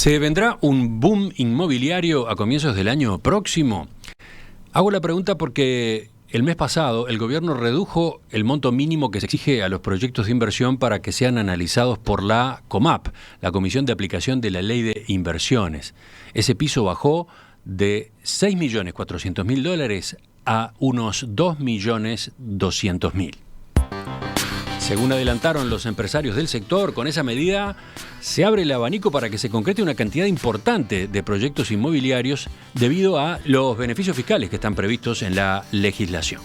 ¿Se vendrá un boom inmobiliario a comienzos del año próximo? Hago la pregunta porque el mes pasado el gobierno redujo el monto mínimo que se exige a los proyectos de inversión para que sean analizados por la COMAP, la Comisión de Aplicación de la Ley de Inversiones. Ese piso bajó de $6.400.000 a unos $2.200.000. Según adelantaron los empresarios del sector, con esa medida se abre el abanico para que se concrete una cantidad importante de proyectos inmobiliarios debido a los beneficios fiscales que están previstos en la legislación.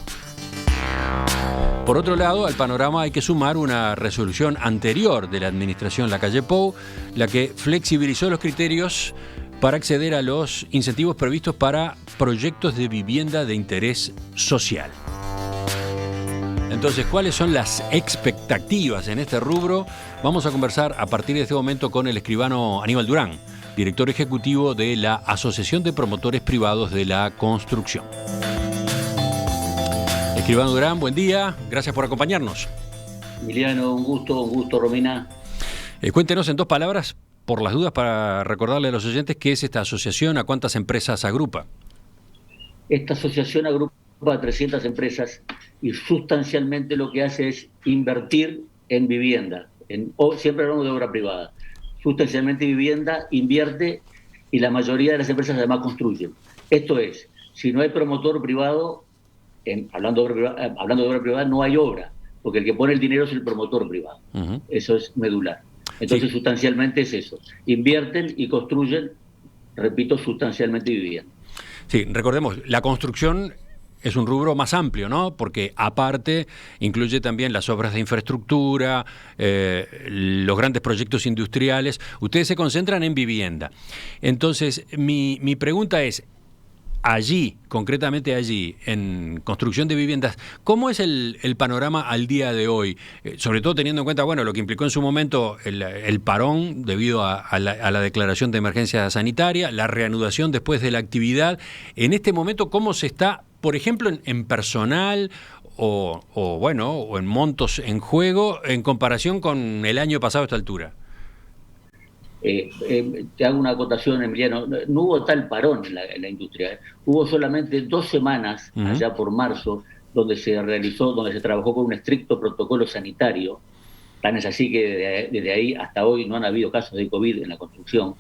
Por otro lado, al panorama hay que sumar una resolución anterior de la administración Lacalle Pou, la que flexibilizó los criterios para acceder a los incentivos previstos para proyectos de vivienda de interés social. Entonces, ¿cuáles son las expectativas en este rubro? Vamos a conversar a partir de este momento con el escribano Aníbal Durán, director ejecutivo de la Asociación de Promotores Privados de la Construcción. Escribano Durán, buen día, gracias por acompañarnos. Emiliano, un gusto, Romina. Cuéntenos en 2 palabras, por las dudas, para recordarle a los oyentes qué es esta asociación, a cuántas empresas agrupa. Esta asociación agrupa a 300 empresas y sustancialmente lo que hace es invertir en vivienda. Siempre hablamos de obra privada. Sustancialmente vivienda invierte y la mayoría de las empresas además construyen. Esto es, si no hay promotor privado, hablando de obra privada, no hay obra, porque el que pone el dinero es el promotor privado. Uh-huh. Eso es medular. Entonces, sí, sustancialmente es eso. Invierten y construyen, repito, sustancialmente vivienda. Sí, recordemos, la construcción es un rubro más amplio, ¿no? Porque aparte incluye también las obras de infraestructura, los grandes proyectos industriales. Ustedes se concentran en vivienda. Entonces, mi pregunta es, allí, concretamente allí, en construcción de viviendas, ¿cómo es el panorama al día de hoy? Sobre todo teniendo en cuenta, bueno, lo que implicó en su momento el parón debido a la declaración de emergencia sanitaria, la reanudación después de la actividad. En este momento, ¿cómo se está, por ejemplo, en personal o en montos en juego en comparación con el año pasado a esta altura? Te hago una acotación, Emiliano. No hubo tal parón en la industria. Hubo solamente 2 semanas, uh-huh, allá por marzo, donde se trabajó con un estricto protocolo sanitario. Tan es así que desde ahí hasta hoy no han habido casos de COVID en la construcción.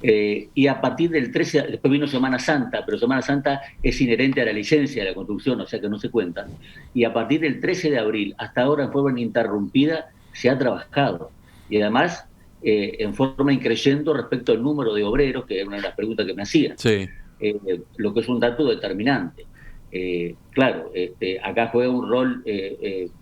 Y a partir del 13, después vino Semana Santa, pero Semana Santa es inherente a la licencia de la construcción, o sea que no se cuenta. Y a partir del 13 de abril hasta ahora, en forma ininterrumpida, se ha trabajado. Y además, en forma increyendo respecto al número de obreros, que era una de las preguntas que me hacían. Sí. Lo que es un dato determinante. Claro, acá juega un rol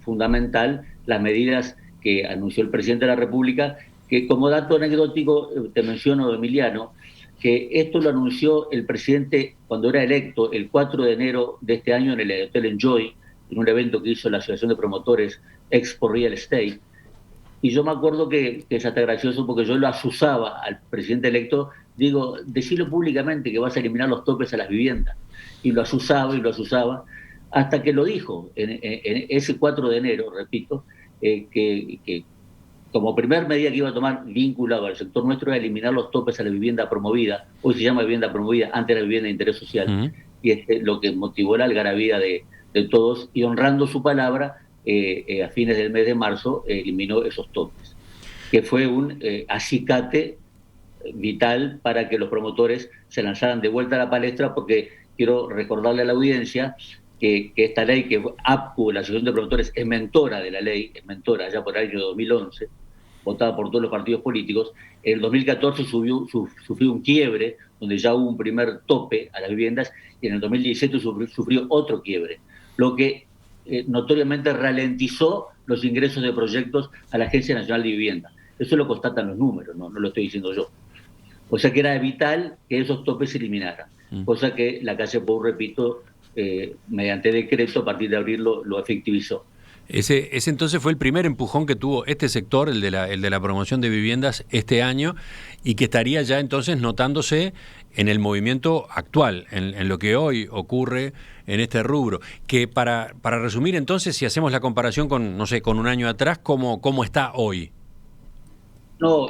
fundamental las medidas que anunció el presidente de la República, que como dato anecdótico te menciono, Emiliano, que esto lo anunció el presidente cuando era electo el 4 de enero de este año en el Hotel Enjoy, en un evento que hizo la Asociación de Promotores Expo Real Estate. Y yo me acuerdo que es hasta gracioso porque yo lo asusaba al presidente electo, digo, decirlo públicamente que vas a eliminar los topes a las viviendas. Y lo asusaba, hasta que lo dijo en ese 4 de enero, repito, que como primer medida que iba a tomar vinculado al sector nuestro era eliminar los topes a la vivienda promovida. Hoy se llama vivienda promovida, antes era vivienda de interés social. Uh-huh. Y es lo que motivó la algarabía de todos, y honrando su palabra, a fines del mes de marzo eliminó esos topes, que fue un acicate vital para que los promotores se lanzaran de vuelta a la palestra, porque quiero recordarle a la audiencia que esta ley, que APCU, la Asociación de Promotores, es mentora de la ley, es mentora ya por el año 2011, votada por todos los partidos políticos. En el 2014 sufrió un quiebre, donde ya hubo un primer tope a las viviendas, y en el 2017 sufrió otro quiebre, lo que notoriamente ralentizó los ingresos de proyectos a la Agencia Nacional de Vivienda. Eso lo constatan los números, no lo estoy diciendo yo. O sea que era vital que esos topes se eliminaran, cosa que la Calle Pou, repito, mediante decreto a partir de abril lo efectivizó. Ese entonces fue el primer empujón que tuvo este sector, el de la promoción de viviendas este año, y que estaría ya entonces notándose en el movimiento actual, en lo que hoy ocurre en este rubro. Que para resumir entonces, si hacemos la comparación con un año atrás, ¿cómo está hoy? No,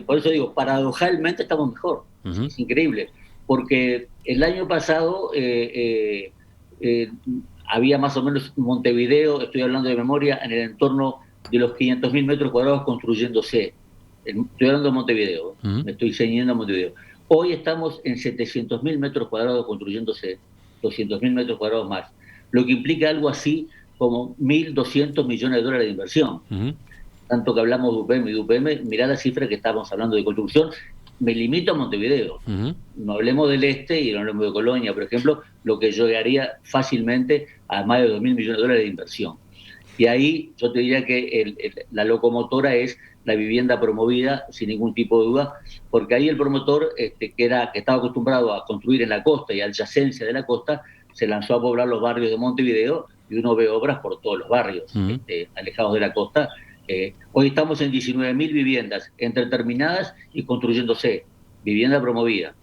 por eso digo, paradojalmente estamos mejor. Ujú, Es increíble, porque el año pasado eh, había más o menos Montevideo, estoy hablando de memoria, en el entorno de los 500.000 metros cuadrados construyéndose. Estoy hablando de Montevideo, ujú. me estoy ceñiendo a Montevideo. Hoy estamos en 700.000 metros cuadrados construyéndose, 200.000 metros cuadrados más, lo que implica algo así como 1.200 millones de dólares de inversión. Ujú, Tanto que hablamos de UPM y de UPM, mirá la cifra que estábamos hablando de construcción, me limito a Montevideo. ujú. No hablemos del este y no hablemos de Colonia, por ejemplo, lo que llegaría fácilmente a más de 2.000 millones de dólares de inversión. Y ahí yo te diría que la locomotora es la vivienda promovida, sin ningún tipo de duda, porque ahí el promotor, que estaba acostumbrado a construir en la costa y adyacencia de la costa, se lanzó a poblar los barrios de Montevideo y uno ve obras por todos los barrios Ujú. alejados de la costa. Hoy estamos en 19.000 viviendas entre terminadas y construyéndose, vivienda promovida,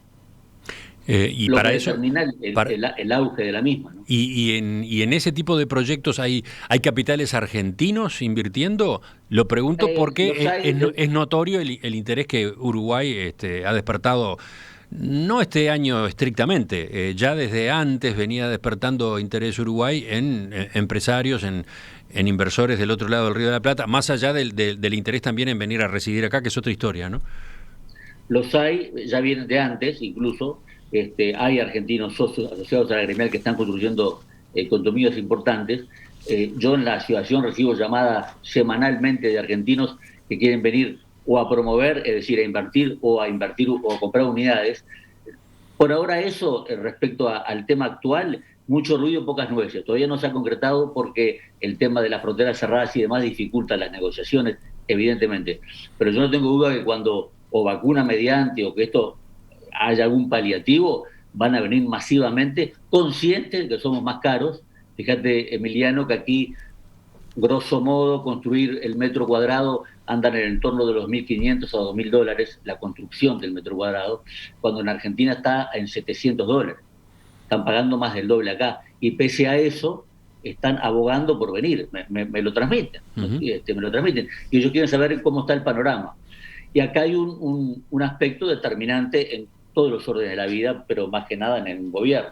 Y lo que para eso, determina para, el auge de la misma, ¿no? y en ese tipo de proyectos hay capitales argentinos invirtiendo. Lo pregunto Los porque hay, es notorio el interés que Uruguay ha despertado, no este año estrictamente, ya desde antes venía despertando interés Uruguay en empresarios, en inversores del otro lado del Río de la Plata, más allá del interés también en venir a residir acá, que es otra historia, ¿no? Los hay, ya vienen de antes incluso, hay argentinos socios asociados a la gremial que están construyendo condominios importantes. Yo en la situación recibo llamadas semanalmente de argentinos que quieren venir o a promover, es decir, a invertir o a comprar unidades. Por ahora eso, respecto al tema actual, mucho ruido, pocas nueces. Todavía no se ha concretado porque el tema de las fronteras cerradas y demás dificulta las negociaciones, evidentemente. Pero yo no tengo duda que cuando o vacuna mediante o que esto haya algún paliativo, van a venir masivamente, conscientes de que somos más caros. Fíjate, Emiliano, que aquí grosso modo, construir el metro cuadrado anda en el entorno de los 1.500 a 2.000 dólares, la construcción del metro cuadrado, cuando en Argentina está en 700 dólares. Están pagando más del doble acá. Y pese a eso, están abogando por venir. Me lo transmiten, ¿no? Ujú. Me lo transmiten. Y ellos quieren saber cómo está el panorama. Y acá hay un aspecto determinante en todos los órdenes de la vida, pero más que nada en el gobierno,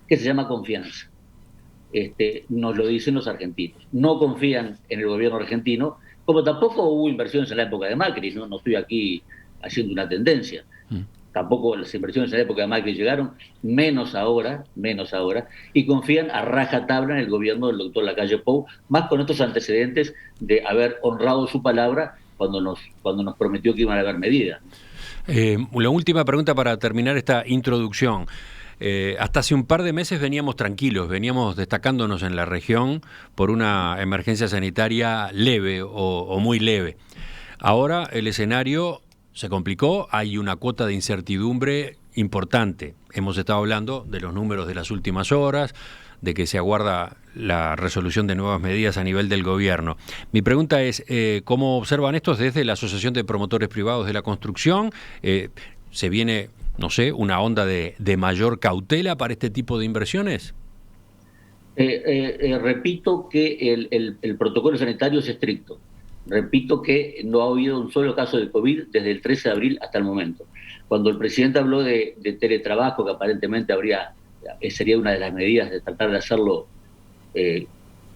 que se llama confianza. Nos lo dicen los argentinos. No confían en el gobierno argentino, como tampoco hubo inversiones en la época de Macri, no estoy aquí haciendo una tendencia. Mm. Tampoco las inversiones en la época de Macri llegaron, menos ahora, y confían a rajatabla en el gobierno del doctor Lacalle Pou, más con estos antecedentes de haber honrado su palabra cuando nos prometió que iban a haber medidas. La última pregunta para terminar esta introducción. Hasta hace un par de meses veníamos tranquilos, veníamos destacándonos en la región por una emergencia sanitaria leve o muy leve. Ahora el escenario se complicó, hay una cuota de incertidumbre importante. Hemos estado hablando de los números de las últimas horas, de que se aguarda la resolución de nuevas medidas a nivel del gobierno. Mi pregunta es, ¿cómo observan estos desde la Asociación de Promotores Privados de la Construcción? ¿Se viene, no sé, una onda de mayor cautela para este tipo de inversiones? Repito que el protocolo sanitario es estricto. Repito que no ha habido un solo caso de COVID desde el 13 de abril hasta el momento. Cuando el presidente habló de teletrabajo, que aparentemente sería una de las medidas de tratar de hacerlo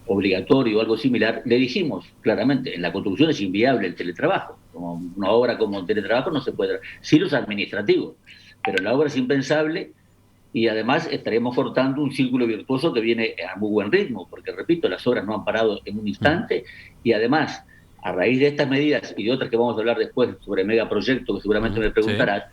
obligatorio o algo similar, le dijimos claramente, en la construcción es inviable el teletrabajo. Como una obra como el teletrabajo no se puede. Sí los administrativos, pero la obra es impensable y además estaremos cortando un círculo virtuoso que viene a muy buen ritmo, porque repito, las obras no han parado en un instante y además, a raíz de estas medidas y de otras que vamos a hablar después sobre megaproyectos que seguramente me Sí. preguntarás,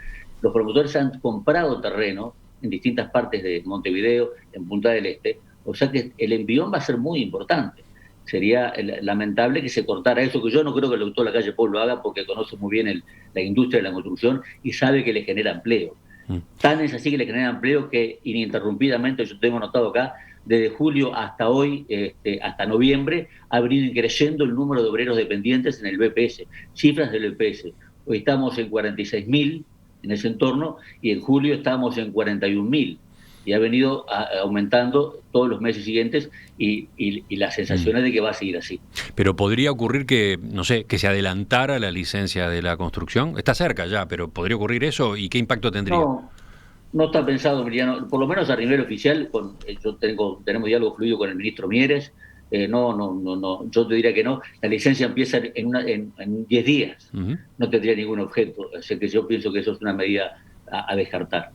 los promotores han comprado terreno en distintas partes de Montevideo, en Punta del Este, o sea que el envión va a ser muy importante. Sería lamentable que se cortara eso, que yo no creo que el doctor Lacalle Pou lo haga porque conoce muy bien la industria de la construcción y sabe que le genera empleo. Mm. Tan es así que le genera empleo que ininterrumpidamente, yo tengo notado acá, desde julio hasta hoy, hasta noviembre, ha venido creciendo el número de obreros dependientes en el BPS, cifras del BPS. Hoy estamos en 46.000 en ese entorno y en julio estamos en 41.000. y ha venido aumentando todos los meses siguientes y las sensaciones de que va a seguir así. Pero podría ocurrir que, no sé, que se adelantara la licencia de la construcción. Está cerca ya, pero ¿podría ocurrir eso? ¿Y qué impacto tendría? No, no está pensado, Emiliano, por lo menos a nivel oficial, tenemos diálogo fluido con el ministro Mieres. No, yo te diría que no. La licencia empieza en 10 días, Ujú. no tendría ningún objeto, así que yo pienso que eso es una medida a descartar.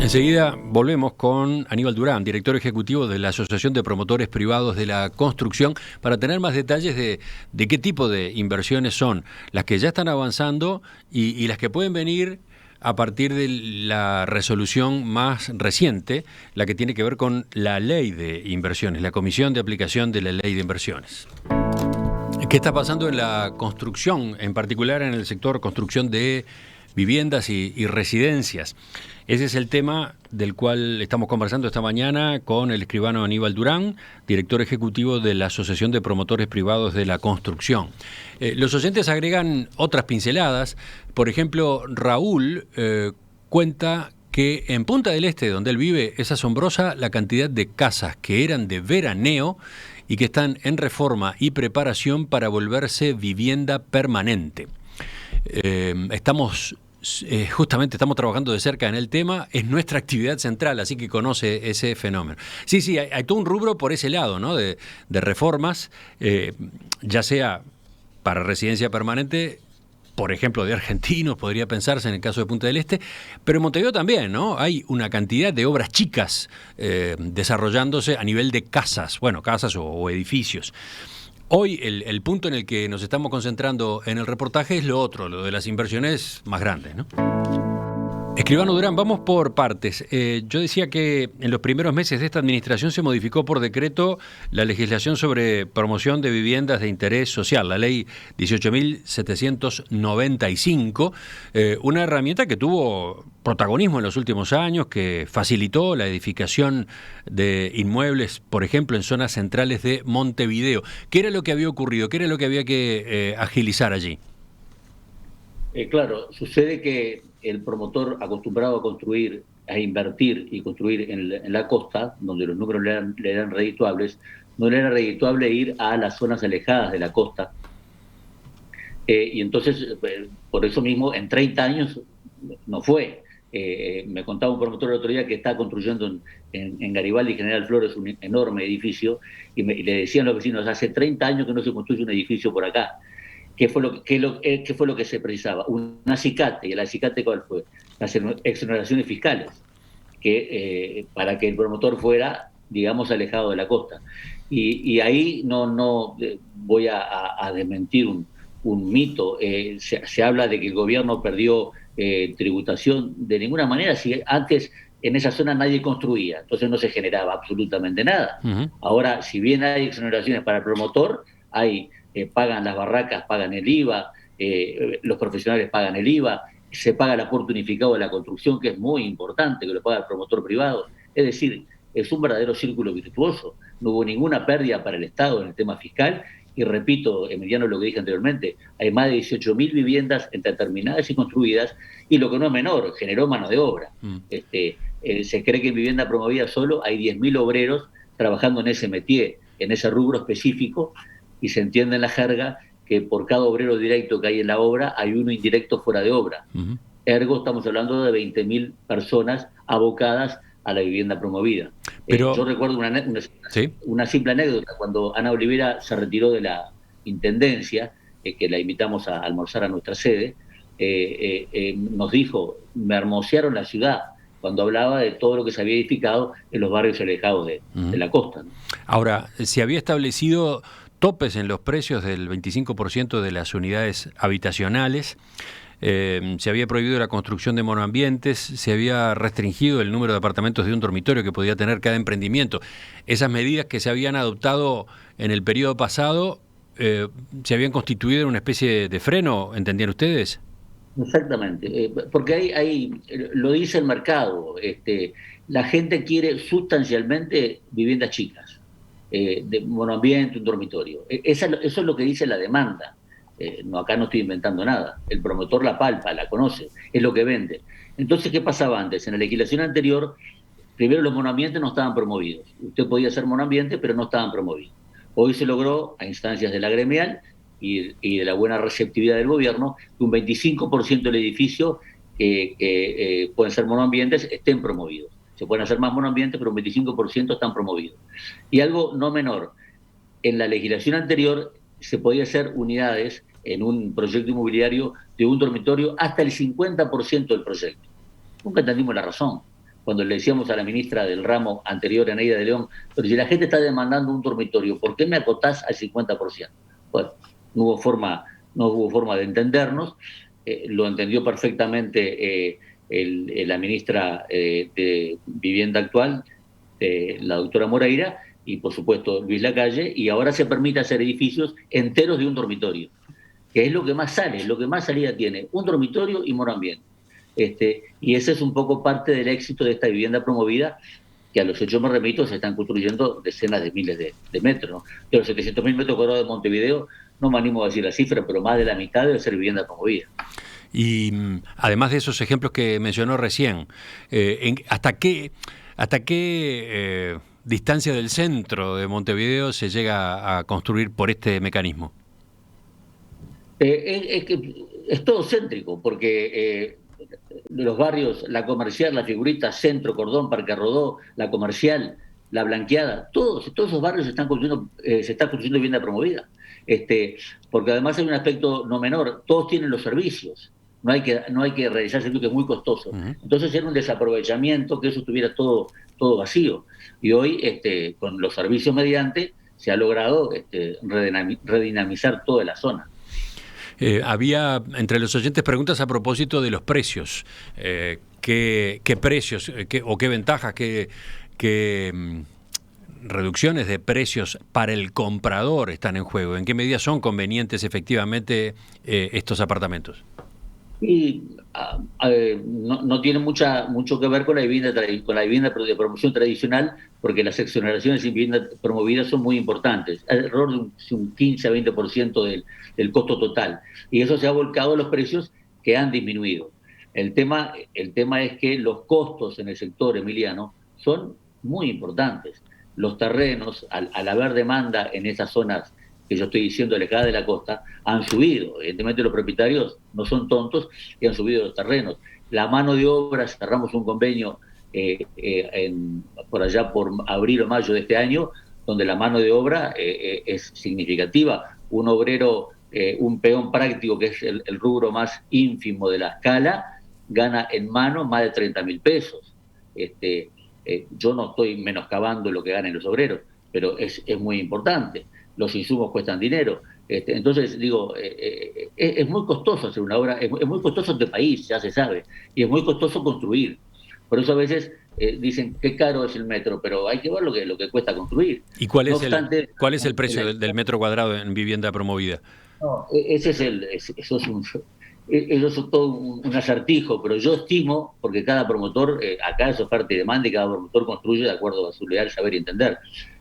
Enseguida volvemos con Aníbal Durán, director ejecutivo de la Asociación de Promotores Privados de la Construcción, para tener más detalles de qué tipo de inversiones son las que ya están avanzando y las que pueden venir a partir de la resolución más reciente, la que tiene que ver con la ley de inversiones, la Comisión de Aplicación de la Ley de Inversiones. ¿Qué está pasando en la construcción, en particular en el sector construcción de viviendas y residencias? Ese es el tema del cual estamos conversando esta mañana con el escribano Aníbal Durán, director ejecutivo de la Asociación de Promotores Privados de la Construcción. Los oyentes agregan otras pinceladas. Por ejemplo, Raúl cuenta que en Punta del Este, donde él vive, es asombrosa la cantidad de casas que eran de veraneo y que están en reforma y preparación para volverse vivienda permanente. Justamente estamos trabajando de cerca en el tema, es nuestra actividad central, así que conoce ese fenómeno. Sí, hay todo un rubro por ese lado, ¿no? De reformas, ya sea para residencia permanente, por ejemplo, de argentinos, podría pensarse en el caso de Punta del Este, pero en Montevideo también, ¿no? Hay una cantidad de obras chicas desarrollándose a nivel de casas, casas o edificios. Hoy el punto en el que nos estamos concentrando en el reportaje es lo otro, lo de las inversiones más grandes, ¿no? Escribano Durán, vamos por partes. Yo decía que en los primeros meses de esta administración se modificó por decreto la legislación sobre promoción de viviendas de interés social, la ley 18.795, una herramienta que tuvo protagonismo en los últimos años, que facilitó la edificación de inmuebles, por ejemplo, en zonas centrales de Montevideo. ¿Qué era lo que había ocurrido? ¿Qué era lo que había que agilizar allí? Claro, sucede que el promotor acostumbrado a construir, a invertir y construir en la costa, donde los números le eran redituables, no le era redituable ir a las zonas alejadas de la costa. Y entonces, por eso mismo, en 30 años no fue. Me contaba un promotor el otro día que está construyendo en Garibaldi y General Flores un enorme edificio y le decían los vecinos, hace 30 años que no se construye un edificio por acá. ¿Qué fue lo que se precisaba? Un acicate. ¿Y el acicate cuál fue? Las exoneraciones fiscales, para que el promotor fuera, digamos, alejado de la costa. Y ahí no voy a desmentir un mito. Se habla de que el gobierno perdió tributación. De ninguna manera, si antes en esa zona nadie construía, entonces no se generaba absolutamente nada. Uh-huh. Ahora, si bien hay exoneraciones para el promotor, pagan las barracas, pagan el IVA, los profesionales pagan el IVA, se paga el aporte unificado de la construcción, que es muy importante, que lo paga el promotor privado. Es decir, es un verdadero círculo virtuoso. No hubo ninguna pérdida para el Estado en el tema fiscal. Y repito, Emiliano, lo que dije anteriormente, hay más de 18.000 viviendas entre terminadas y construidas, y lo que no es menor, generó mano de obra. Se cree que en vivienda promovida solo hay 10.000 obreros trabajando en ese métier, en ese rubro específico, y se entiende en la jerga que por cada obrero directo que hay en la obra hay uno indirecto fuera de obra. Uh-huh. Ergo, estamos hablando de 20.000 personas abocadas a la vivienda promovida. Pero yo recuerdo una simple anécdota. Cuando Ana Olivera se retiró de la intendencia, que la invitamos a almorzar a nuestra sede, nos dijo, me hermosearon la ciudad, cuando hablaba de todo lo que se había edificado en los barrios alejados de la costa, ¿no? Ahora, se había establecido topes en los precios del 25% de las unidades habitacionales. Se había prohibido la construcción de monoambientes, se había restringido el número de apartamentos de un dormitorio que podía tener cada emprendimiento. Esas medidas que se habían adoptado en el periodo pasado se habían constituido en una especie de freno, ¿entendían ustedes? Exactamente, porque ahí lo dice el mercado, la gente quiere sustancialmente viviendas chicas, de monoambiente, un dormitorio. Eso es lo que dice la demanda. No, acá no estoy inventando nada. El promotor la palpa, la conoce, es lo que vende. Entonces, ¿qué pasaba antes? En la legislación anterior, primero los monoambientes no estaban promovidos. Usted podía hacer monoambiente, pero no estaban promovidos. Hoy se logró, a instancias de la gremial y de la buena receptividad del gobierno, que un 25% del edificio pueden ser monoambientes, estén promovidos. Se pueden hacer más monoambientes, pero un 25% están promovidos. Y algo no menor, en la legislación anterior se podía hacer unidades en un proyecto inmobiliario de un dormitorio hasta el 50% del proyecto. Nunca entendimos la razón. Cuando le decíamos a la ministra del ramo anterior, Eneida de León, pero si la gente está demandando un dormitorio, ¿por qué me acotás al 50%? Bueno, no hubo forma de entendernos. Lo entendió perfectamente la ministra de Vivienda actual, la doctora Moreira, y por supuesto Luis Lacalle, y ahora se permite hacer edificios enteros de un dormitorio, que es lo que más sale, lo que más salida tiene, un dormitorio y monoambiente. Y ese es un poco parte del éxito de esta vivienda promovida, que a los hechos me remito, se están construyendo decenas de miles de metros, ¿no? De los 700.000 metros cuadrados de Montevideo, no me animo a decir la cifra, pero más de la mitad debe ser vivienda promovida. Y además de esos ejemplos que mencionó recién, ¿hasta qué distancia del centro de Montevideo se llega a construir por este mecanismo? Es todo céntrico, porque los barrios, la Comercial, la Figurita, Centro, Cordón, Parque Rodó, la Comercial, la Blanqueada, todos esos barrios se está construyendo vivienda promovida. Porque además hay un aspecto no menor, todos tienen los servicios, no hay que realizar servicios, que es muy costoso. Entonces era un desaprovechamiento que eso estuviera todo vacío. Y hoy, con los servicios mediante, se ha logrado redinamizar toda la zona. Había entre los oyentes preguntas a propósito de los precios. ¿Qué precios o qué ventajas, qué reducciones de precios para el comprador están en juego? ¿En qué medida son convenientes efectivamente estos apartamentos? Y no tiene mucho que ver con la vivienda de promoción tradicional, porque las exoneraciones en vivienda promovida son muy importantes, alrededor de un 15 a 20% del costo total, y eso se ha volcado a los precios, que han disminuido. El tema es que los costos en el sector, Emiliano, son muy importantes. Los terrenos, al haber demanda en esas zonas que yo estoy diciendo alejadas de la costa, han subido. Evidentemente los propietarios no son tontos y han subido los terrenos. La mano de obra, cerramos un convenio por allá por abril o mayo de este año, donde la mano de obra es significativa. Un obrero, un peón práctico, que es el rubro más ínfimo de la escala, gana en mano más de 30.000 pesos. Yo no estoy menoscabando lo que ganan los obreros, pero es muy importante. Los insumos cuestan dinero. Entonces, digo, es muy costoso hacer una obra, es muy costoso de país, ya se sabe, y es muy costoso construir. Por eso a veces dicen qué caro es el metro, pero hay que ver lo que cuesta construir. ¿Y cuál es el precio del metro cuadrado en vivienda promovida? No, eso es todo un acertijo, pero yo estimo, porque cada promotor, acá eso es parte de demanda y cada promotor construye de acuerdo a su leal saber y entender.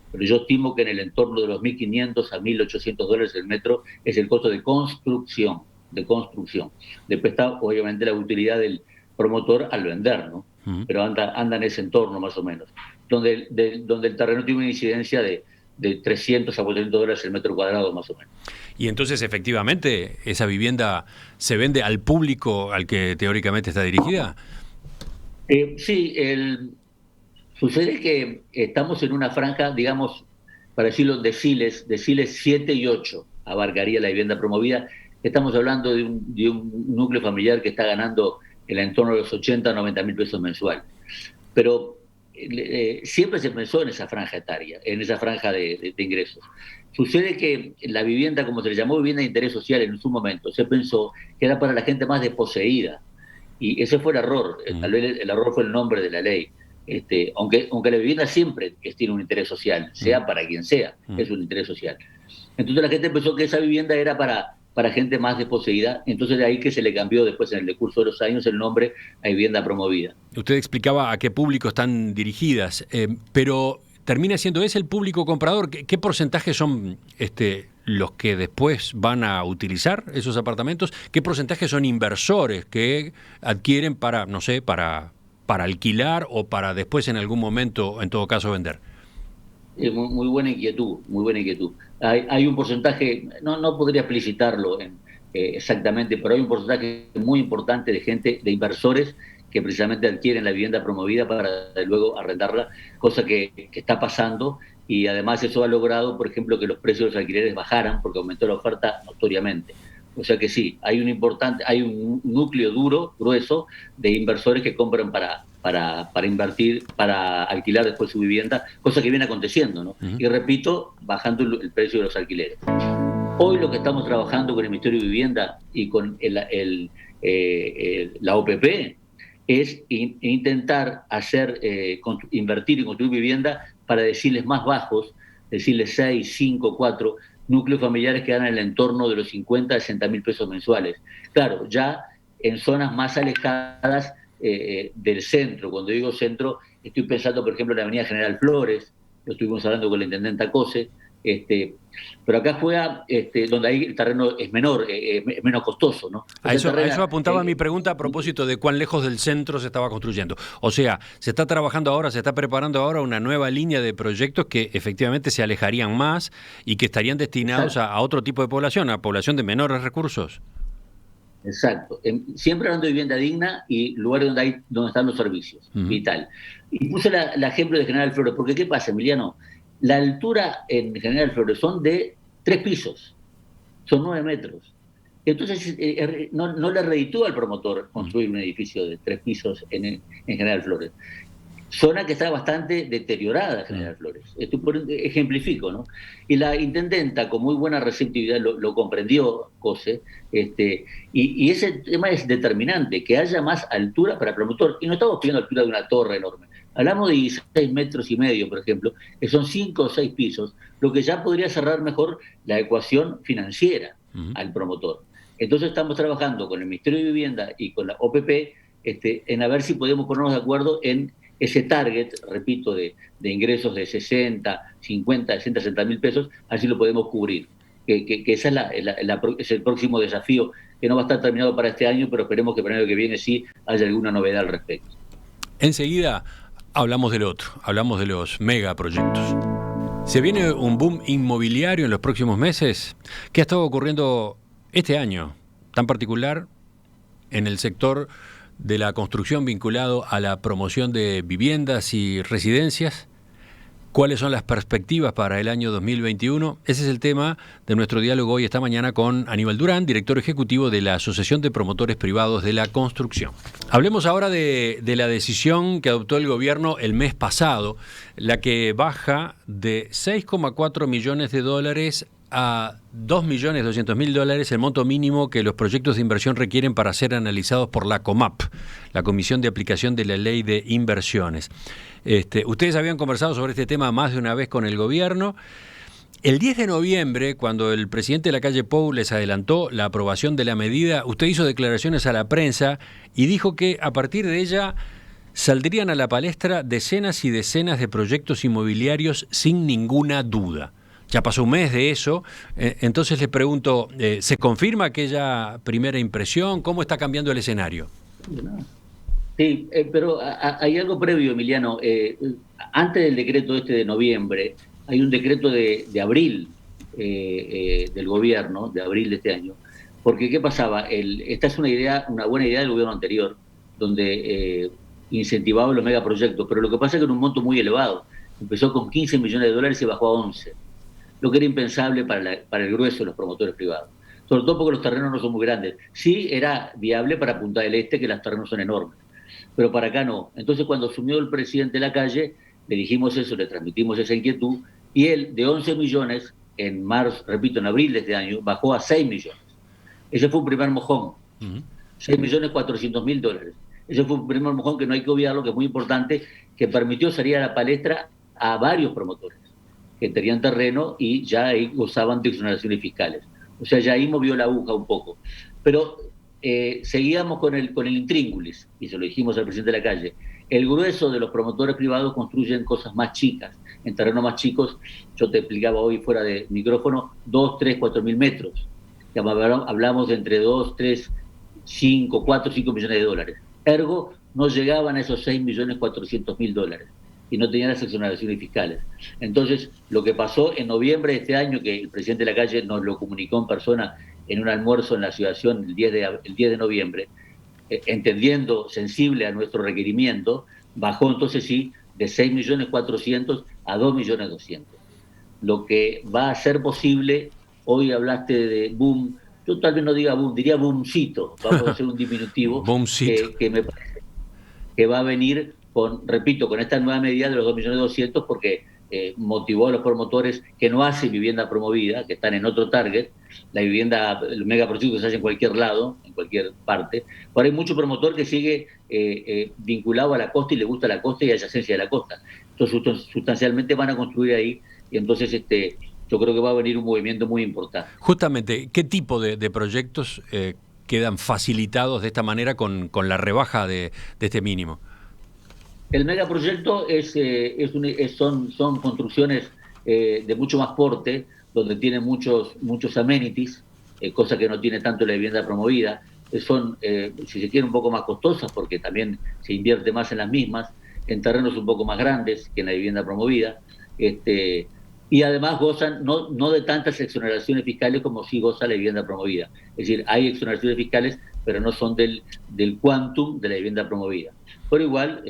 Pero yo estimo que en el entorno de los $1.500 a $1.800 el metro es el costo de construcción. Después está, obviamente, la utilidad del promotor al vender, ¿no? Pero anda en ese entorno, más o menos, donde el terreno tiene una incidencia de $300 a $400 el metro cuadrado, más o menos. Y entonces, efectivamente, ¿esa vivienda se vende al público al que teóricamente está dirigida? Sí, sucede que estamos en una franja, digamos, para decirlo, deciles 7 y 8 abarcaría la vivienda promovida. Estamos hablando de un núcleo familiar que está ganando en el entorno de los 80 a 90.000 pesos mensual. Pero siempre se pensó en esa franja etaria, en esa franja de ingresos. Sucede que la vivienda, como se le llamó vivienda de interés social en su momento, se pensó que era para la gente más desposeída. Y ese fue el error. Tal vez el error fue el nombre de la ley. Aunque la vivienda siempre tiene un interés social, sea para quien sea, es un interés social. Entonces la gente pensó que esa vivienda era para gente más desposeída, entonces de ahí que se le cambió después en el decurso de los años el nombre a vivienda promovida. Usted explicaba a qué público están dirigidas, pero ¿termina siendo ese el público comprador? ¿Qué porcentaje son los que después van a utilizar esos apartamentos? ¿Qué porcentaje son inversores que adquieren para, no sé, para alquilar o para después en algún momento, en todo caso, vender? Muy buena inquietud, muy buena inquietud. Hay un porcentaje, no podría explicitarlo exactamente, pero hay un porcentaje muy importante de gente, de inversores, que precisamente adquieren la vivienda promovida para luego arrendarla, cosa que está pasando, y además eso ha logrado, por ejemplo, que los precios de los alquileres bajaran porque aumentó la oferta notoriamente. O sea que sí, hay un núcleo duro, grueso, de inversores que compran para invertir, para alquilar después su vivienda, cosa que viene aconteciendo, ¿no? Uh-huh. Y repito, bajando el precio de los alquileres. Hoy lo que estamos trabajando con el Ministerio de Vivienda y con la OPP es intentar invertir y construir vivienda para deciles más bajos, deciles 6, 5, 4, núcleos familiares que dan en el entorno de los 50 a 60 mil pesos mensuales. Claro, ya en zonas más alejadas del centro. Cuando digo centro, estoy pensando, por ejemplo, en la avenida General Flores, lo estuvimos hablando con la intendenta Cose, pero acá juega donde ahí el terreno es menor, es menos costoso, ¿no? A eso apuntaba mi pregunta a propósito de cuán lejos del centro se estaba construyendo. O sea, se está trabajando ahora, se está preparando ahora una nueva línea de proyectos que efectivamente se alejarían más y que estarían destinados a otro tipo de población, a población de menores recursos. Exacto. Siempre hablando de vivienda digna y lugares donde están los servicios, vital. Y puse el ejemplo de General Flores, porque ¿qué pasa, Emiliano? La altura en General Flores son de 3 pisos, son 9 metros. Entonces no le reditúa al promotor construir un edificio de 3 pisos en General Flores. Zona que está bastante deteriorada, General Flores. Ejemplifico, ¿no? Y la intendenta, con muy buena receptividad, lo comprendió, Cose, y ese tema es determinante, que haya más altura para el promotor. Y no estamos pidiendo altura de una torre enorme. Hablamos de 16 metros y medio, por ejemplo, que son 5 o 6 pisos, lo que ya podría cerrar mejor la ecuación financiera al promotor. Entonces estamos trabajando con el Ministerio de Vivienda y con la OPP en a ver si podemos ponernos de acuerdo en ese target, repito, de ingresos de 60, 50, 60, 60 mil pesos, así lo podemos cubrir. Que ese es el próximo desafío, que no va a estar terminado para este año, pero esperemos que para el año que viene sí haya alguna novedad al respecto. Enseguida hablamos del otro, hablamos de los megaproyectos. ¿Se viene un boom inmobiliario en los próximos meses? ¿Qué ha estado ocurriendo este año, tan particular en el sector de la construcción vinculado a la promoción de viviendas y residencias? ¿Cuáles son las perspectivas para el año 2021? Ese es el tema de nuestro diálogo hoy esta mañana con Aníbal Durán, director ejecutivo de la Asociación de Promotores Privados de la Construcción. Hablemos ahora de la decisión que adoptó el gobierno el mes pasado, la que baja de $6,4 millones a $2.200.000 el monto mínimo que los proyectos de inversión requieren para ser analizados por la COMAP, la Comisión de Aplicación de la Ley de Inversiones. Ustedes habían conversado sobre este tema más de una vez con el gobierno. El 10 de noviembre, cuando el presidente de la calle Pou les adelantó la aprobación de la medida, usted hizo declaraciones a la prensa y dijo que a partir de ella saldrían a la palestra decenas y decenas de proyectos inmobiliarios sin ninguna duda. Ya pasó un mes de eso, entonces le pregunto, ¿se confirma aquella primera impresión? ¿Cómo está cambiando el escenario? Sí, pero hay algo previo, Emiliano. Antes del decreto de noviembre, hay un decreto de abril del gobierno, de abril de este año, porque ¿qué pasaba? Esta es una buena idea del gobierno anterior, donde incentivaba los megaproyectos, pero lo que pasa es que era un monto muy elevado. Empezó con $15 millones y bajó a 11. Lo que era impensable para el grueso de los promotores privados. Sobre todo porque los terrenos no son muy grandes. Sí era viable para Punta del Este, que los terrenos son enormes, pero para acá no. Entonces, cuando asumió el presidente de la calle, le dijimos eso, le transmitimos esa inquietud, y él, de 11 millones, en marzo, repito, en abril de este año, bajó a 6 millones. Ese fue un primer mojón. 6.400.000 Ese fue un primer mojón que no hay que obviarlo, que es muy importante, que permitió salir a la palestra a varios promotores que tenían terreno y ya ahí gozaban de exoneraciones fiscales. O sea, ya ahí movió la aguja un poco. Pero seguíamos con el intríngulis, y se lo dijimos al presidente de la calle. El grueso de los promotores privados construyen cosas más chicas, en terrenos más chicos, yo te explicaba hoy fuera de micrófono, 2, 3, 4 mil metros. Hablamos de entre 2, 3, 5, 4, 5 millones de dólares. Ergo, no llegaban a esos 6.400.000 dólares y no tenían las exoneraciones fiscales. Entonces, lo que pasó en noviembre de este año, que el presidente de la calle nos lo comunicó en persona en un almuerzo en la asociación el 10 de noviembre, entendiendo, sensible a nuestro requerimiento, bajó entonces sí de 6.400.000 a 2.200.000. Lo que va a ser posible, hoy hablaste de boom, yo tal vez no diga boom, diría boomcito, vamos a hacer un diminutivo, que me parece que va a venir con, repito, con esta nueva medida de los 2.200.000, porque motivó a los promotores que no hacen vivienda promovida, que están en otro target, la vivienda, el megaproyecto se hace en cualquier lado, en cualquier parte. Ahora hay mucho promotor que sigue vinculado a la costa y le gusta la costa y adyacencia de la costa. Entonces sustancialmente van a construir ahí y entonces yo creo que va a venir un movimiento muy importante. Justamente, ¿qué tipo de proyectos quedan facilitados de esta manera con la rebaja de este mínimo? El megaproyecto son construcciones de mucho más porte, donde tiene muchos amenities, cosa que no tiene tanto la vivienda promovida. Son, si se quiere, un poco más costosas, porque también se invierte más en las mismas, en terrenos un poco más grandes que en la vivienda promovida. Y además gozan no de tantas exoneraciones fiscales como sí goza la vivienda promovida. Es decir, hay exoneraciones fiscales, pero no son del quantum de la vivienda promovida. Pero igual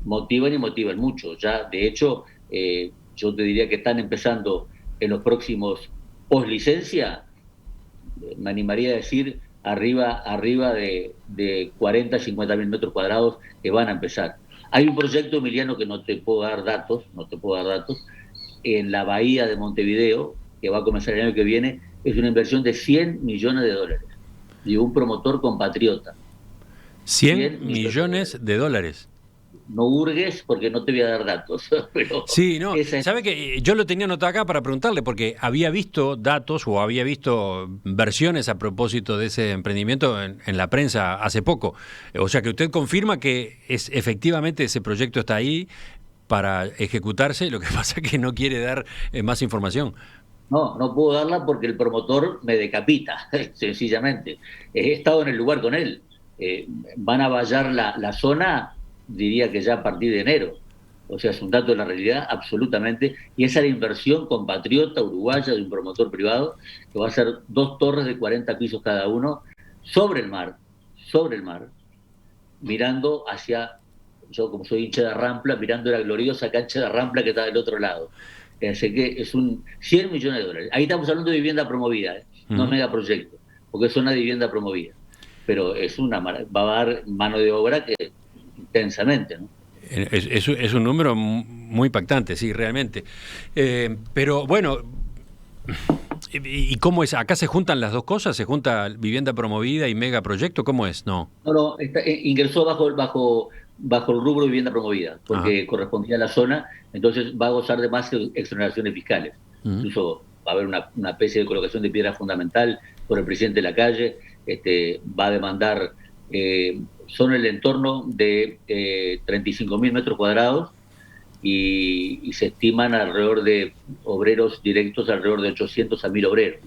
motivan y motivan mucho. Ya, de hecho, yo te diría que están empezando en los próximos post-licencia, me animaría a decir, arriba de 40, 50 mil metros cuadrados que van a empezar. Hay un proyecto, Emiliano, que no te puedo dar datos, en la bahía de Montevideo, que va a comenzar el año que viene, es una inversión de 100 millones de dólares. De un promotor compatriota. 100 millones de dólares. No hurgues porque no te voy a dar datos. Pero sí, no. ¿Sabe que yo lo tenía anotado acá para preguntarle? Porque había visto datos o había visto versiones a propósito de ese emprendimiento en la prensa hace poco. O sea que usted confirma que efectivamente ese proyecto está ahí para ejecutarse, lo que pasa es que no quiere dar más información. No puedo darla porque el promotor me decapita, sencillamente. He estado en el lugar con él. Van a vallar la zona, diría que ya a partir de enero. O sea, es un dato de la realidad, absolutamente. Y esa es la inversión compatriota uruguaya de un promotor privado, que va a ser 2 torres de 40 pisos cada uno, sobre el mar, mirando hacia, yo como soy hincha de Rampla, mirando la gloriosa cancha de Rampla que está del otro lado. Así que es 100 millones de dólares. Ahí estamos hablando de vivienda promovida, no megaproyecto, porque es una vivienda promovida. Pero va a dar mano de obra que intensamente, ¿no? Es un número muy impactante, sí, realmente. Pero bueno, ¿y cómo es? ¿Acá se juntan las dos cosas? ¿Se junta vivienda promovida y megaproyecto? ¿Cómo es? No, ingresó bajo el rubro de vivienda promovida, porque correspondía a la zona, entonces va a gozar de más exoneraciones fiscales. Incluso va a haber una especie de colocación de piedra fundamental por el presidente de la calle, va a demandar, son el entorno de 35.000 metros cuadrados y se estiman alrededor de obreros directos, alrededor de 800 a 1.000 obreros.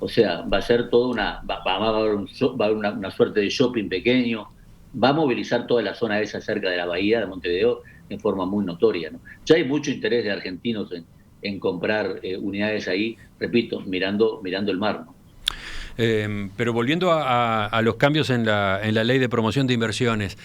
O sea, va a ser toda va a haber una suerte de shopping pequeño, va a movilizar toda la zona esa cerca de la bahía de Montevideo en forma muy notoria, ¿no? Ya hay mucho interés de argentinos en comprar unidades ahí, repito, mirando el mar, ¿no? Pero volviendo a los cambios en la ley de promoción de inversiones,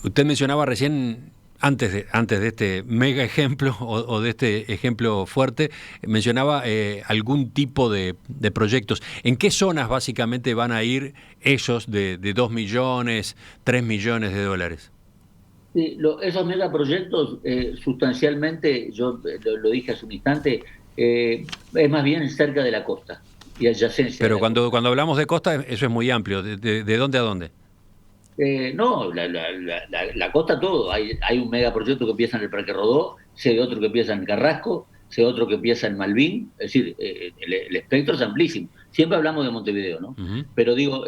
usted mencionaba recién, antes de este mega ejemplo o de este ejemplo fuerte, mencionaba algún tipo de proyectos. ¿En qué zonas básicamente van a ir esos de 2 millones, 3 millones de dólares? Sí, esos megaproyectos, sustancialmente, yo lo dije hace un instante, es más bien cerca de la costa y adyacencia. Pero cuando hablamos de costa, eso es muy amplio. ¿De dónde a dónde? No, la costa todo. Hay un megaproyecto que empieza en el Parque Rodó, hay otro que empieza en Carrasco, hay otro que empieza en Malvin. Es decir, el espectro es amplísimo. Siempre hablamos de Montevideo, ¿no? Pero digo,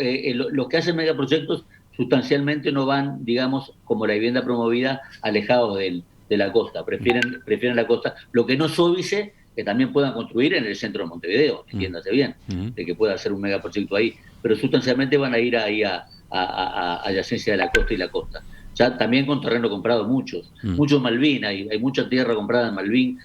los que hacen megaproyectos sustancialmente no van, digamos, como la vivienda promovida, alejados del de la costa, prefieren la costa. Lo que no es óbice que también puedan construir en el centro de Montevideo, entiéndase bien, de que pueda hacer un megaproyecto ahí, pero sustancialmente van a ir ahí a adyacencia de la costa y la costa. Ya también con terreno comprado muchos Malvin, hay mucha tierra comprada en Malvin,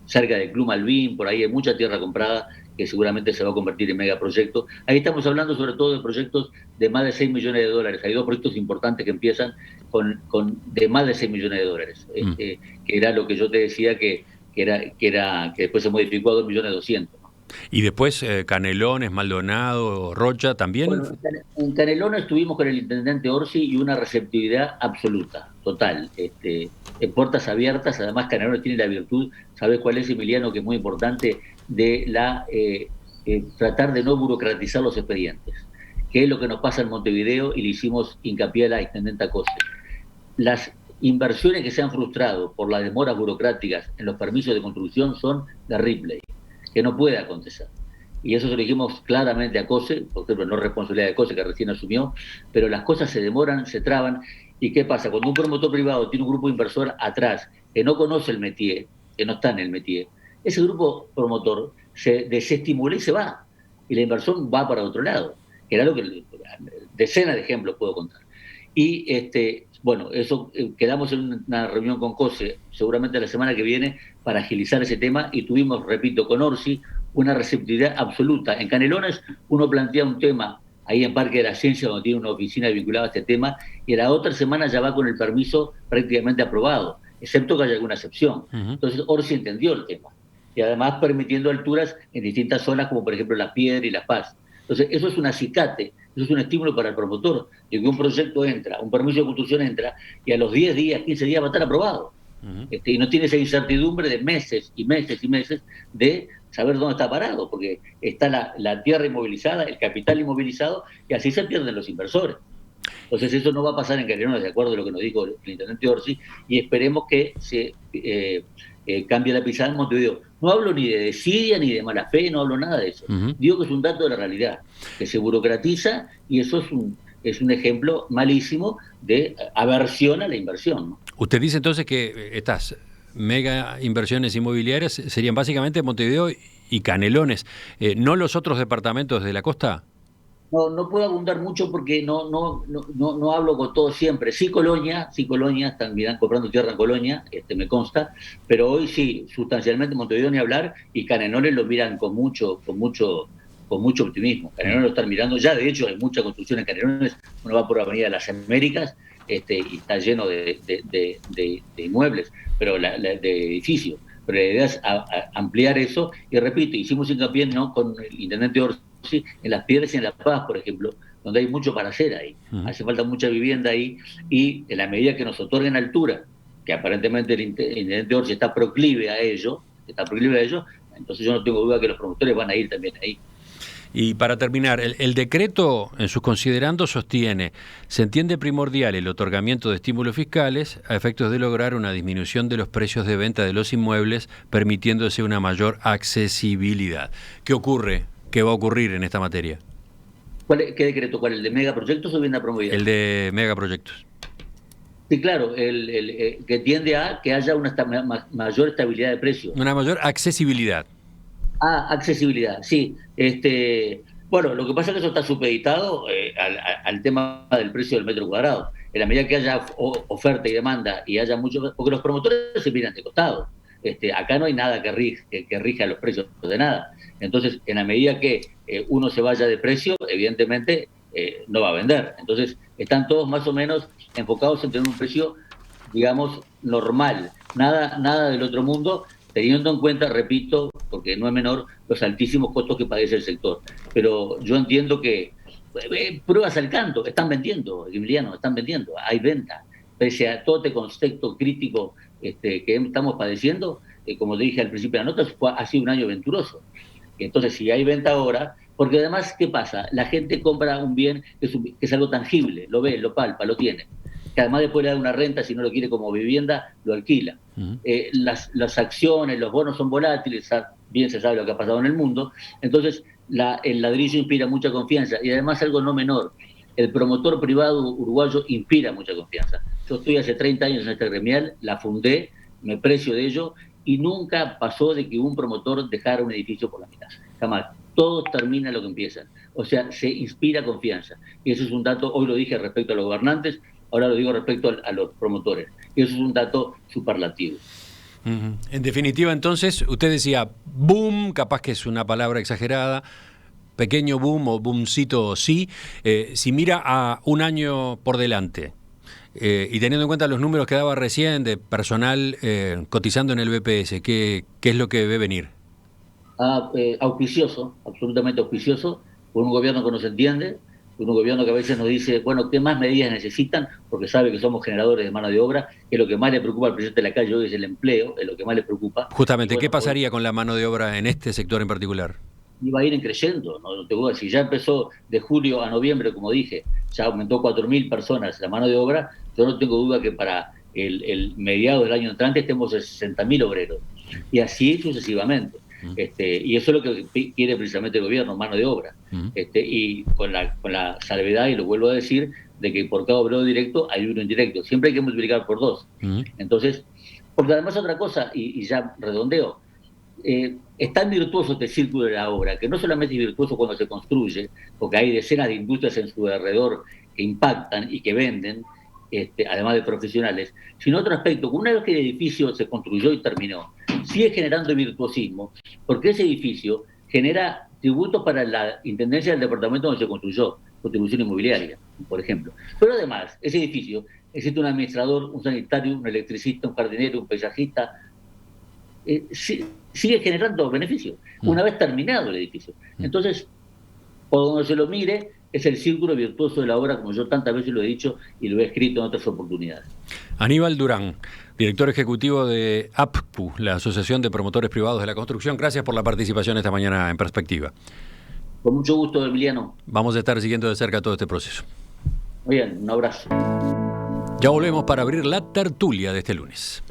cerca del Club Malvin, por ahí hay mucha tierra comprada que seguramente se va a convertir en megaproyectos. Ahí estamos hablando sobre todo de proyectos de más de 6 millones de dólares. Hay dos proyectos importantes que empiezan de más de 6 millones de dólares, que era lo que yo te decía que después se modificó a 2.200.000. Y después Canelones, Maldonado, Rocha también. Bueno, en Canelones estuvimos con el intendente Orsi y una receptividad absoluta, total. En puertas abiertas, además Canelones tiene la virtud, ¿sabes cuál es, Emiliano? Que es muy importante, de tratar de no burocratizar los expedientes, que es lo que nos pasa en Montevideo y le hicimos hincapié a la intendenta Cose. Las inversiones que se han frustrado por las demoras burocráticas en los permisos de construcción son de Ripley, que no puede acontecer. Y eso se lo dijimos claramente a Cose, por ejemplo, no responsabilidad de Cose, que recién asumió, pero las cosas se demoran, se traban. ¿Y qué pasa? Cuando un promotor privado tiene un grupo inversor atrás que no conoce el métier, que no está en el métier, ese grupo promotor se desestimula y se va. Y la inversión va para otro lado, que era lo que decenas de ejemplos puedo contar. Y bueno, eso quedamos en una reunión con Cose, seguramente la semana que viene, para agilizar ese tema, y tuvimos, repito, con Orsi, una receptividad absoluta. En Canelones uno plantea un tema ahí en Parque de la Ciencia, donde tiene una oficina vinculada a este tema, y a la otra semana ya va con el permiso prácticamente aprobado, excepto que haya alguna excepción. Entonces Orsi entendió el tema, y además permitiendo alturas en distintas zonas, como por ejemplo La Piedra y La Paz. Entonces eso es un acicate, eso es un estímulo para el promotor, de que un proyecto entra, un permiso de construcción entra, y a los 10 días, 15 días va a estar aprobado. Y no tiene esa incertidumbre de meses y meses y meses de saber dónde está parado, porque está la tierra inmovilizada, el capital inmovilizado, y así se pierden los inversores. Entonces eso no va a pasar en Canelones, de acuerdo a lo que nos dijo el intendente Orsi, y esperemos que se cambie la pisada en Montevideo. No hablo ni de desidia ni de mala fe, no hablo nada de eso. Digo que es un dato de la realidad, que se burocratiza, y eso es un ejemplo malísimo de aversión a la inversión, ¿no? Usted dice entonces que estas mega inversiones inmobiliarias serían básicamente Montevideo y Canelones, ¿no los otros departamentos de la costa? No puedo abundar mucho porque no hablo con todos siempre. Sí, Colonia, están comprando tierra en Colonia, me consta, pero hoy sí, sustancialmente Montevideo ni hablar, y Canelones lo miran con mucho optimismo. Canelones lo están mirando ya, de hecho hay mucha construcción en Canelones, uno va por Avenida Las Américas, y está lleno de inmuebles, pero de edificios. Pero la idea es ampliar eso, y repito, hicimos hincapié, ¿no?, con el intendente Orsi, en Las Piedras y en La Paz, por ejemplo, donde hay mucho para hacer ahí. Hace falta mucha vivienda ahí, y en la medida que nos otorguen altura, que aparentemente el intendente Orsi está proclive a ello, entonces yo no tengo duda que los promotores van a ir también ahí. Y para terminar, el decreto en sus considerandos sostiene: se entiende primordial el otorgamiento de estímulos fiscales a efectos de lograr una disminución de los precios de venta de los inmuebles, permitiéndose una mayor accesibilidad. ¿Qué ocurre? ¿Qué va a ocurrir en esta materia? ¿Qué decreto? ¿Cuál? ¿El de megaproyectos o vivienda promovida? El de megaproyectos. Sí, claro, que tiende a que haya una mayor estabilidad de precios. Una mayor accesibilidad. Accesibilidad, sí. Bueno, lo que pasa es que eso está supeditado al tema del precio del metro cuadrado. En la medida que haya oferta y demanda y haya mucho, porque los promotores se miran de costado. Acá no hay nada que rija los precios de nada. Entonces, en la medida que uno se vaya de precio, evidentemente no va a vender. Entonces, están todos más o menos enfocados en tener un precio, digamos, normal. Nada del otro mundo, teniendo en cuenta, repito, porque no es menor, los altísimos costos que padece el sector. Pero yo entiendo que pruebas al canto, están vendiendo, Emiliano, están vendiendo, hay venta. Pese a todo este contexto crítico que estamos padeciendo, como te dije al principio de la nota, ha sido un año venturoso. Entonces, si hay venta ahora, porque además, ¿qué pasa? La gente compra un bien que es algo tangible, lo ve, lo palpa, lo tiene. Que además después le da una renta, si no lo quiere como vivienda, lo alquila. Las acciones, los bonos son volátiles, bien se sabe lo que ha pasado en el mundo. Entonces, el ladrillo inspira mucha confianza. Y además algo no menor, el promotor privado uruguayo inspira mucha confianza. Yo estoy hace 30 años en esta gremial, la fundé, me precio de ello, y nunca pasó de que un promotor dejara un edificio por la mitad. Jamás. Todos terminan lo que empiezan. O sea, se inspira confianza. Y eso es un dato, hoy lo dije respecto a los gobernantes, ahora lo digo respecto a los promotores. Y eso es un dato superlativo. En definitiva, entonces, usted decía boom, capaz que es una palabra exagerada, pequeño boom o boomcito sí. Si mira a un año por delante, y teniendo en cuenta los números que daba recién de personal cotizando en el BPS, ¿qué es lo que ve venir? Auspicioso, absolutamente auspicioso, por un gobierno que nos entiende, por un gobierno que a veces nos dice, bueno, ¿qué más medidas necesitan? Porque sabe que somos generadores de mano de obra, que lo que más le preocupa al presidente de la calle hoy es el empleo, es lo que más le preocupa. Justamente, bueno, ¿qué pasaría con la mano de obra en este sector en particular? Iba a ir creciendo, no te voy a decir, ya empezó de julio a noviembre, como dije, ya aumentó 4.000 personas la mano de obra, yo no tengo duda que para el mediado del año entrante estemos en 60.000 obreros, y así sucesivamente. Y eso es lo que quiere precisamente el gobierno, mano de obra. Y con la salvedad, y lo vuelvo a decir, de que por cada obrero directo hay uno indirecto. Siempre hay que multiplicar por 2. Entonces, porque además otra cosa, y ya redondeo, es tan virtuoso este círculo de la obra, que no solamente es virtuoso cuando se construye, porque hay decenas de industrias en su alrededor que impactan y que venden, además de profesionales, sino otro aspecto, que una vez que el edificio se construyó y terminó, sigue generando virtuosismo, porque ese edificio genera tributos para la intendencia del departamento donde se construyó, contribución inmobiliaria, por ejemplo. Pero además, ese edificio, existe un administrador, un sanitario, un electricista, un jardinero, un paisajista, sigue generando beneficios, una vez terminado el edificio. Entonces, por donde se lo mire, es el círculo virtuoso de la obra, como yo tantas veces lo he dicho y lo he escrito en otras oportunidades. Aníbal Durán, director ejecutivo de APPU, la Asociación de Promotores Privados de la Construcción. Gracias por la participación esta mañana en Perspectiva. Con mucho gusto, Emiliano. Vamos a estar siguiendo de cerca todo este proceso. Muy bien, un abrazo. Ya volvemos para abrir la tertulia de este lunes.